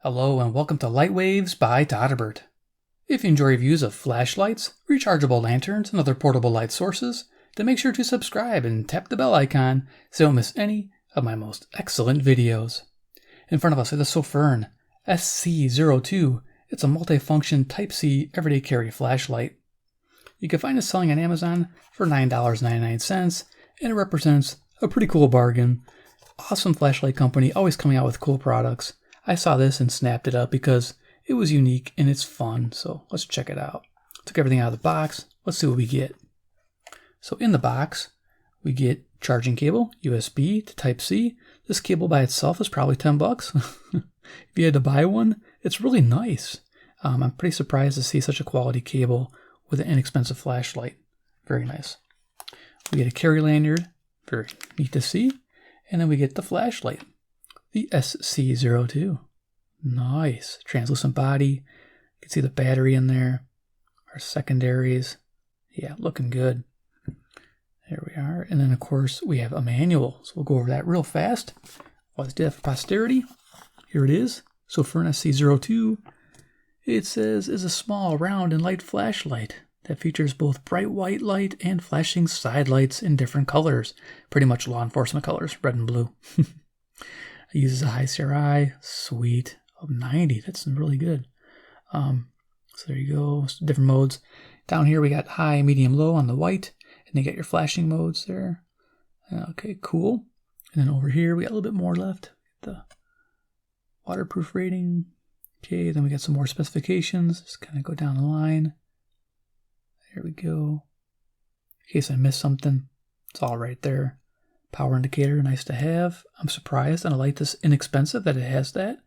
Hello and welcome to Light Waves by todderbert. If you enjoy reviews of flashlights, rechargeable lanterns, and other portable light sources, then make sure to subscribe and tap the bell icon so you don't miss any of my most excellent videos. In front of us is the Sofirn SC02. It's a multifunction Type-C everyday carry flashlight. You can find it selling on Amazon for $9.99, and it represents a pretty cool bargain. Awesome flashlight company, always coming out with cool products. I saw this and snapped it up because it was unique and it's fun, so let's check it out. Took everything out of the box. Let's see what we get. So in the box, we get charging cable, USB to Type-C. This cable by itself is probably 10 bucks. If you had to buy one, it's really nice. I'm pretty surprised to see such a quality cable with an inexpensive flashlight. Very nice. We get a carry lanyard, very neat to see. And then we get the flashlight. The SC02. Nice. Translucent body. You can see the battery in there. Our secondaries. Yeah, looking good. There we are. And then, of course, we have a manual. So we'll go over that real fast. Let's do that for posterity. Here it is. Sofirn SC02. It says, is a small, round, and light flashlight that features both bright white light and flashing side lights in different colors. Pretty much law enforcement colors, red and blue. It uses a high CRI, sweet, of 90. That's really good. So there you go, different modes. Down here we got high, medium, low on the white, and you got your flashing modes there. Okay, cool. And then over here we got a little bit more left. The waterproof rating. Okay, then we got some more specifications. Just kind of go down the line. There we go. In case I missed something, it's all right there. Power indicator, nice to have. I'm surprised on a light this inexpensive that it has that.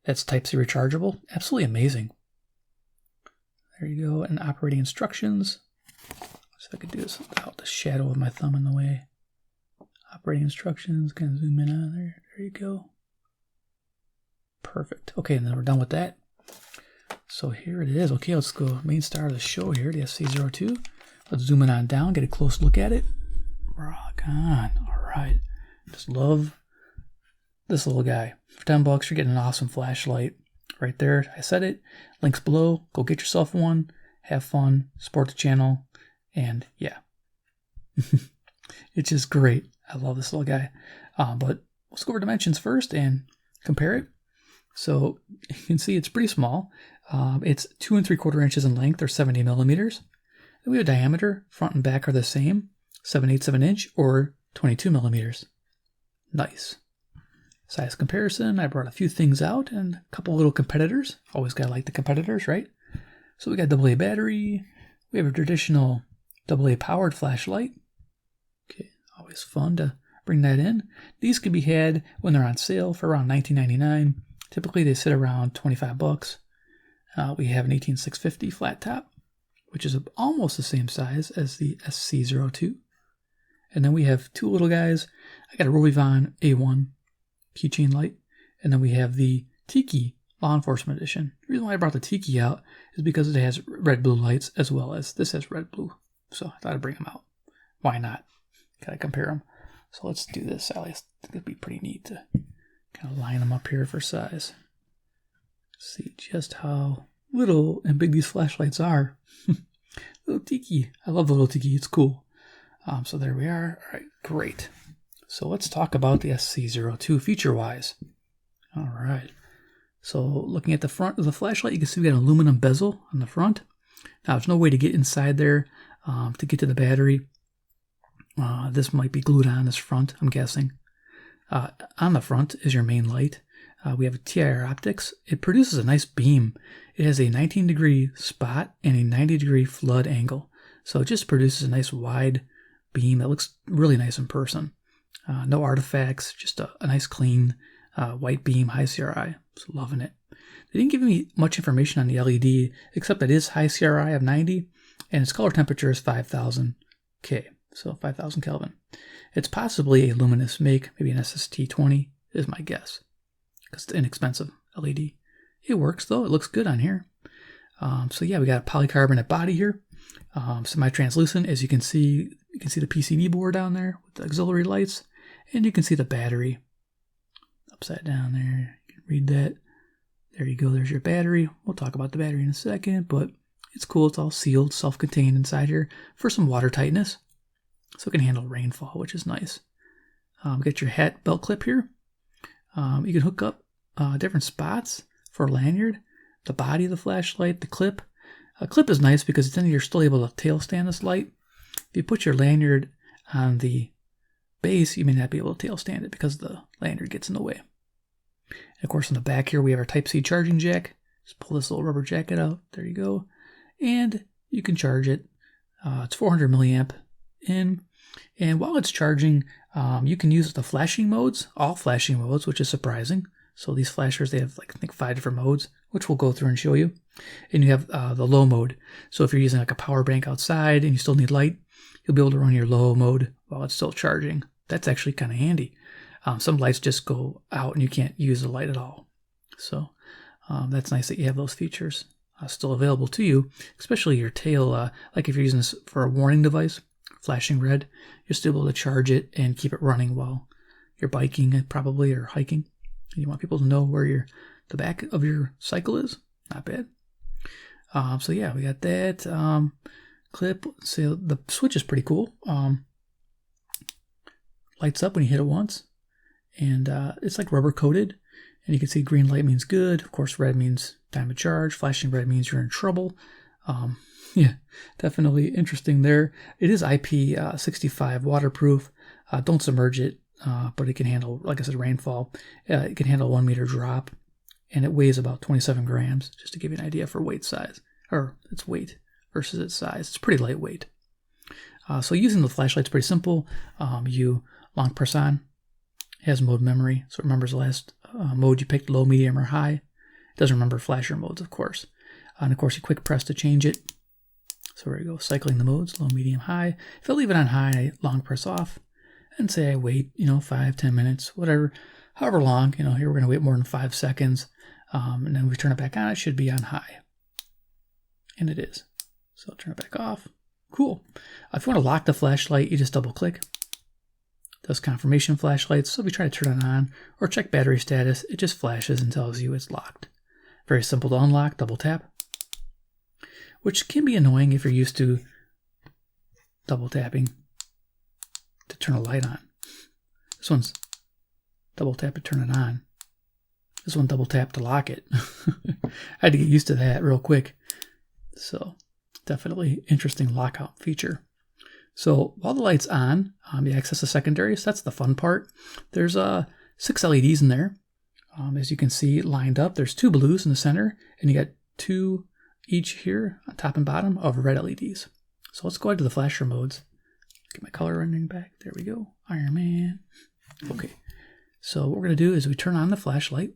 That's Type-C rechargeable. Absolutely amazing. There you go. And operating instructions. See if I could do this without the shadow of my thumb in the way. Operating instructions. Kind of zoom in on there. There you go. Perfect. Okay, and then we're done with that. So here it is. Okay, let's go main star of the show here, the SC02. Let's zoom in on down, get a close look at it. Rock on. All right. Just love this little guy. For 10 bucks, you're getting an awesome flashlight right there. I said it. Links below. Go get yourself one. Have fun. Support the channel. And yeah. It's just great. I love this little guy. But let's go over dimensions first and compare it. So you can see it's pretty small. It's 2 3/4 inches in length, or 70 millimeters. Then we have diameter. Front and back are the same. 7/8 of an inch, or 22 millimeters. Nice. Size comparison, I brought a few things out and a couple little competitors. Always gotta like the competitors, right? So we got AA battery. We have a traditional AA powered flashlight. Okay, always fun to bring that in. These can be had when they're on sale for around $19.99. Typically they sit around 25 bucks. We have an 18650 flat top, which is almost the same size as the SC02. And then we have two little guys. I got a Roivon A1 keychain light. And then we have the Tiki Law Enforcement Edition. The reason why I brought the Tiki out is because it has red-blue lights, as well as this has red-blue. So I thought I'd bring them out. Why not? Gotta compare them. So let's do this. I think it'd be pretty neat to kind of line them up here for size. See just how little and big these flashlights are. Little Tiki. I love the little Tiki. It's cool. So there we are. All right, great. So let's talk about the SC02 feature-wise. All right. So looking at the front of the flashlight, you can see we got an aluminum bezel on the front. Now, there's no way to get inside there to get to the battery. This might be glued on this front, I'm guessing. On the front is your main light. We have a TIR optics. It produces a nice beam. It has a 19-degree spot and a 90-degree flood angle. So it just produces a nice wide beam that looks really nice in person. No artifacts, just a nice clean white beam, high CRI. So loving it. They didn't give me much information on the LED, except that it is high CRI of 90, and its color temperature is 5000 K, so 5000 Kelvin. It's possibly a luminous make, maybe an SST20 is my guess, because it's inexpensive LED. It works though, it looks good on here. So yeah, we got a polycarbonate body here. Semi-translucent, as you can see the PCB board down there with the auxiliary lights, and you can see the battery upside down there. You can read that. There you go, there's your battery. We'll talk about the battery in a second, but it's cool. It's all sealed, self-contained inside here for some water tightness. So it can handle rainfall, which is nice. Get your hat belt clip here. You can hook up different spots for a lanyard, the body of the flashlight, the clip. A clip is nice because then you're still able to tail stand this light. If you put your lanyard on the base, you may not be able to tail stand it because the lanyard gets in the way. And of course, on the back here, we have our Type-C charging jack. Just pull this little rubber jacket out. There you go. And you can charge it. It's 400 milliamp in. And while it's charging, you can use the flashing modes, all flashing modes, which is surprising. So these flashers, they have like I think 5 different modes, which we'll go through and show you. And you have the low mode. So if you're using like a power bank outside and you still need light, you'll be able to run your low mode while it's still charging. That's actually kind of handy. Some lights just go out and you can't use the light at all. So that's nice that you have those features still available to you, especially your tail. Like if you're using this for a warning device, flashing red, you're still able to charge it and keep it running while you're biking probably or hiking. And you want people to know where the back of your cycle is. Not bad. So yeah, we got that clip. So the switch is pretty cool. Lights up when you hit it once. And it's like rubber coated. And you can see green light means good. Of course, red means time to charge. Flashing red means you're in trouble. Yeah, definitely interesting there. It is IP65 waterproof. Don't submerge it, but it can handle, like I said, rainfall. It can handle 1 meter drop. And it weighs about 27 grams, just to give you an idea for weight size. Or its weight versus its size. It's pretty lightweight. So using the flashlight's pretty simple. You long press on. It has mode memory, so it remembers the last mode you picked, low, medium, or high. It doesn't remember flasher modes, of course. And of course, you quick press to change it. So there you go, cycling the modes, low, medium, high. If I leave it on high, I long press off, and say I wait, 5, 10 minutes, whatever, however long. Here we're going to wait more than 5 seconds, and then we turn it back on. It should be on high, and it is. So I'll turn it back off. Cool. If you want to lock the flashlight, you just double click. Does confirmation flashlights, so if you try to turn it on or check battery status, it just flashes and tells you it's locked. Very simple to unlock, double tap, which can be annoying if you're used to double tapping to turn a light on. This one's double tap to turn it on. This one double tap to lock it. I had to get used to that real quick. So definitely interesting lockout feature. So while the light's on, you access the secondaries. That's the fun part. There's 6 LEDs in there. As you can see, lined up. There's 2 blues in the center, and you got 2 each here on top and bottom of red LEDs. So let's go into the flasher modes. Get my color rendering back. There we go. Iron Man. Okay. So what we're going to do is we turn on the flashlight,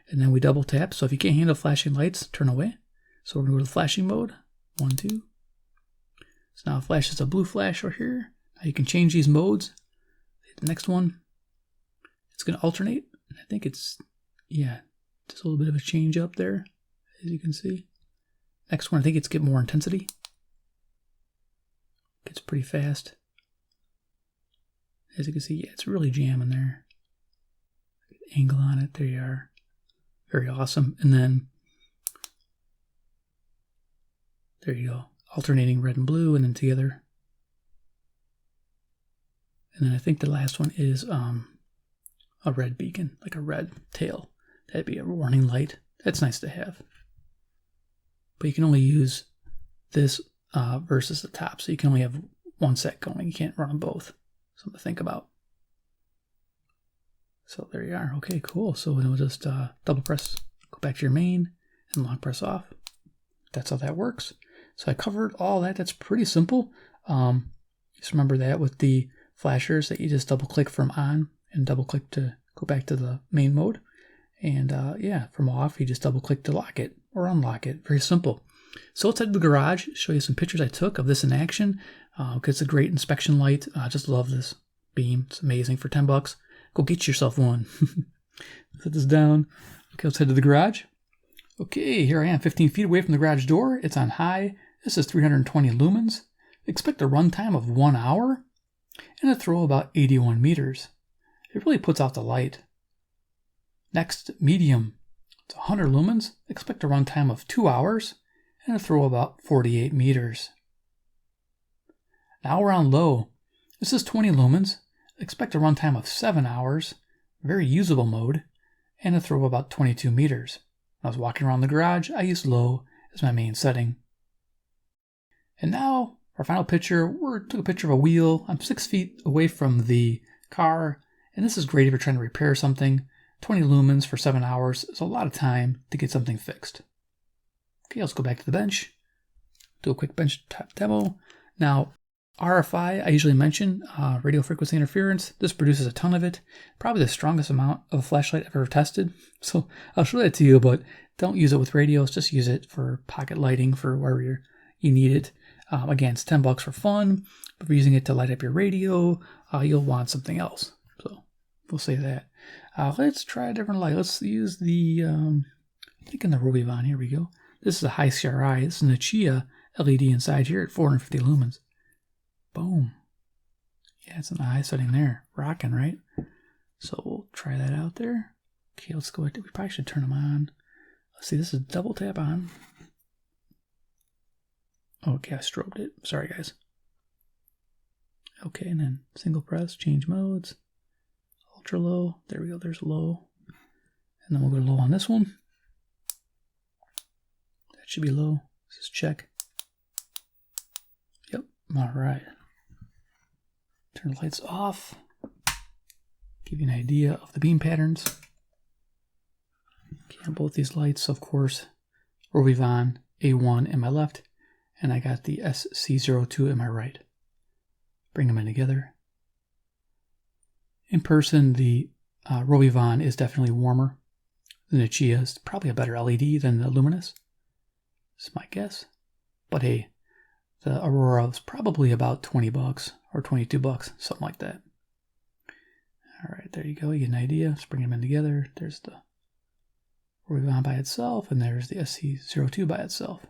and then we double tap. So if you can't handle flashing lights, turn away. So we're going to go to the flashing mode. 1, 2. So now it flashes a blue flash over here. Now you can change these modes. Hit the next one. It's going to alternate. I think it's, yeah, just a little bit of a change up there, as you can see. Next one, I think it's get more intensity. Gets pretty fast. As you can see, yeah, it's really jamming there. Angle on it. There you are. Very awesome. And then, there you go. Alternating red and blue, and then together. And then I think the last one is a red beacon, like a red tail. That'd be a warning light. That's nice to have. But you can only use this versus the top, so you can only have one set going. You can't run them both. Something to think about. So there you are. Okay, cool. So we'll just double press, go back to your main, and long press off. That's how that works. So I covered all that. That's pretty simple. Just remember that with the flashers that you just double click from on and double click to go back to the main mode. And yeah, from off, you just double click to lock it or unlock it. Very simple. So let's head to the garage, show you some pictures I took of this in action. Because it's a great inspection light. I just love this beam. It's amazing. For $10, go get yourself one. Set this down. Okay, let's head to the garage. Okay, here I am, 15 feet away from the garage door. It's on high. This is 320 lumens. Expect a runtime of 1 hour and a throw about 81 meters. It really puts out the light. Next, medium. It's 100 lumens. Expect a runtime of 2 hours and a throw about 48 meters. Now we're on low. This is 20 lumens. Expect a runtime of 7 hours, very usable mode, and a throw of about 22 meters. When I was walking around the garage, I used low as my main setting. And now, our final picture, we took a picture of a wheel. I'm 6 feet away from the car, and this is great if you're trying to repair something. 20 lumens for 7 hours is a lot of time to get something fixed. Okay, let's go back to the bench. Do a quick bench demo. Now, RFI, I usually mention, radio frequency interference. This produces a ton of it. Probably the strongest amount of a flashlight I've ever tested. So I'll show that to you, but don't use it with radios. Just use it for pocket lighting for wherever you need it. Again, it's $10 for fun. If you're using it to light up your radio, you'll want something else. So we'll say that. Let's try a different light. Let's use the, I think in the Robivon, here we go. This is a high CRI. This is a Chia LED inside here at 450 lumens. Boom. Yeah, it's in the high setting there. Rocking, right? So we'll try that out there. Okay, let's go. We probably should turn them on. Let's see, this is double tap on. Okay, I strobed it. Sorry, guys. Okay, and then single press, change modes. Ultra low. There we go. There's low. And then we'll go low on this one. That should be low. Let's just check. Yep. All right. Turn the lights off. Give you an idea of the beam patterns. Okay, on both these lights, of course, Robivon A1 in my left, and I got the SC02 in my right. Bring them in together. In person, the Robivon is definitely warmer than the Chia. It's probably a better LED than the Luminous. That's my guess. But hey, the Aurora is probably about $20 or $22, something like that. All right, there you go. You get an idea. Let's bring them in together. There's the Robivon by itself, and there's the SC02 by itself.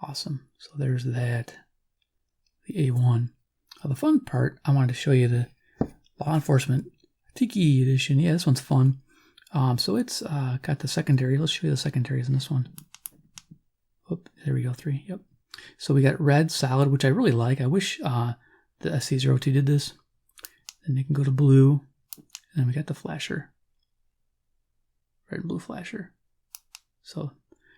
Awesome. So there's that. The A1. The fun part, I wanted to show you the Law Enforcement Tiki edition. Yeah, this one's fun. So it's got the secondary. Let's show you the secondaries in this one. Oop, there we go, 3. Yep. So we got red, solid, which I really like. I wish the SC02 did this. Then you can go to blue. And then we got the flasher. Red and blue flasher. So,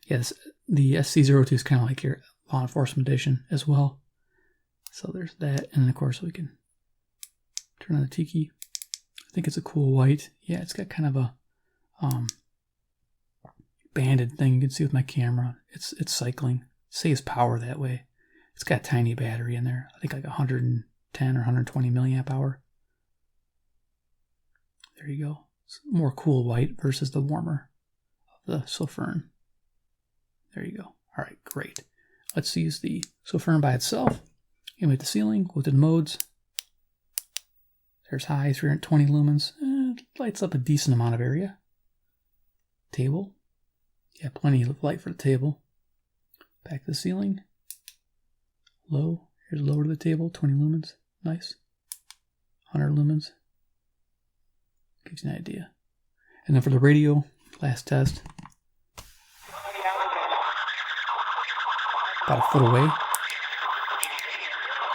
yes, the SC02 is kind of like your Law Enforcement edition as well. So there's that. And then, of course, we can turn on the Tiki. I think it's a cool white. Yeah, it's got kind of a banded thing. You can see with my camera. It's cycling. It saves power that way. It's got a tiny battery in there. I think like 110 or 120 milliamp hour. There you go. It's more cool white versus the warmer of the Sofirn. There you go. All right, great. Let's use the Sofirn by itself. Animate the ceiling, go to the modes. There's high, 320 lumens. It lights up a decent amount of area. Table. Yeah, plenty of light for the table. Back to the ceiling. Low. Here's lower to the table, 20 lumens. Nice. 100 lumens. Gives you an idea. And then for the radio, last test. About a foot away.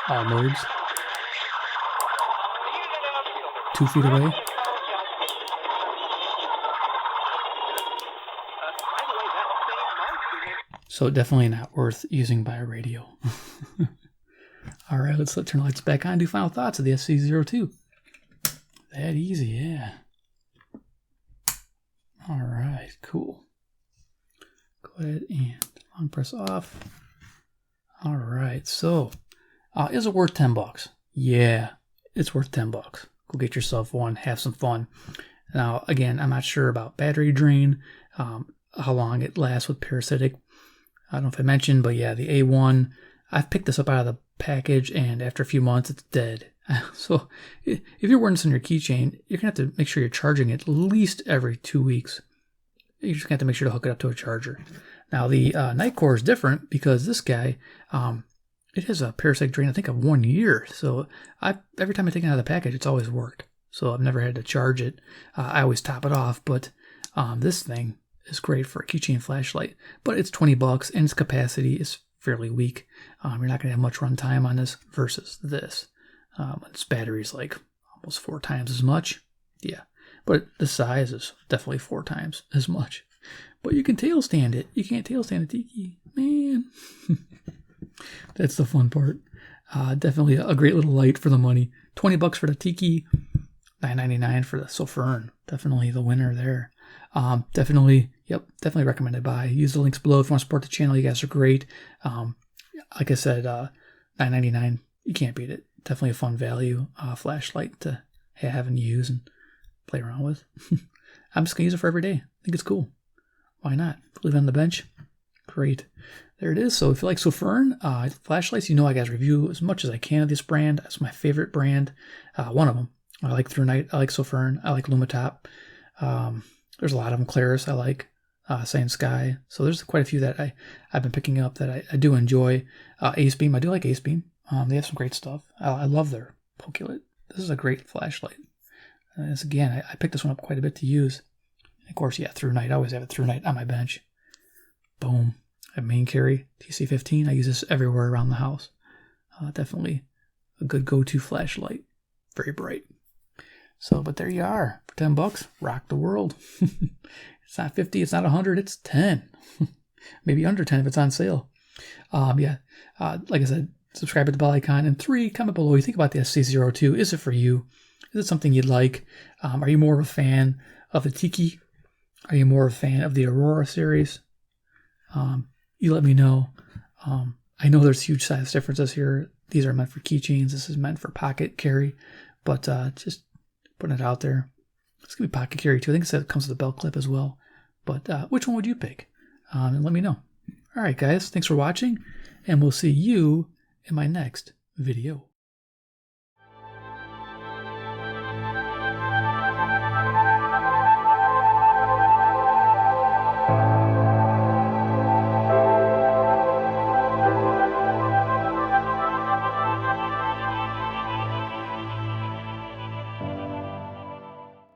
All modes. 2 feet away. So definitely not worth using by a radio. All right, let's turn the lights back on and do final thoughts of the SC02. That easy, yeah. All right, cool. Go ahead and long press off. All right, so is it worth $10? Yeah, it's worth $10. Go get yourself one, have some fun. Now, again, I'm not sure about battery drain, how long it lasts with parasitic. I don't know if I mentioned, but yeah, the A1, I've picked this up out of the package, and after a few months, it's dead. So if you're wearing this on your keychain, you're going to have to make sure you're charging it at least every 2 weeks. You're just going to have to make sure to hook it up to a charger. Now, the Nightcore is different because this guy, it has a parasitic drain, I think, of 1 year. So every time I take it out of the package, it's always worked. so I've never had to charge it. I always top it off, but this thing is great for a keychain flashlight. But it's $20 and its capacity is fairly weak. You're not going to have much run time on this versus this. Its battery is like almost 4 times as much. Yeah, but the size is definitely 4 times as much. But you can tail stand it. You can't tail stand a Tiki, man. That's the fun part. Definitely a great little light for the money. $20 for the Tiki, $9.99 for the Sofirn. Definitely the winner there. Definitely recommended buy. Use the links below if you want to support the channel. You guys are great. Like I said, $9.99. You can't beat it. Definitely a fun value flashlight to have and use and play around with. I'm just gonna use it for every day. I think it's cool. Why not? Leave it on the bench. Great. There it is. So if you like Sofirn flashlights, you know I guys review as much as I can of this brand. That's my favorite brand. One of them. I like Through Night. I like Sofirn. I like Lumen. There's a lot of them. Claris I like. Same Sky. So there's quite a few that I've been picking up that I do enjoy. Ace Beam. I do like Ace Beam. They have some great stuff. I love their Pokelit. This is a great flashlight. And this, again, I picked this one up quite a bit to use. And of course, yeah, Through Night. I always have a Through Night on my bench. Boom. I have main carry, TC15. I use this everywhere around the house. Definitely a good go-to flashlight. Very bright. So, but there you are. For $10, rock the world. It's not 50, it's not 100, it's 10. Maybe under 10 if it's on sale. Like I said, subscribe to the bell icon. And 3, comment below what you think about the SC02. Is it for you? Is it something you'd like? Are you more of a fan of the Tiki? Are you more of a fan of the Aurora series? You let me know. I know there's huge size differences here. These are meant for keychains. This is meant for pocket carry. But just putting it out there. It's going to be pocket carry too. I think it comes with a belt clip as well. But which one would you pick? And let me know. All right, guys. Thanks for watching. And we'll see you in my next video.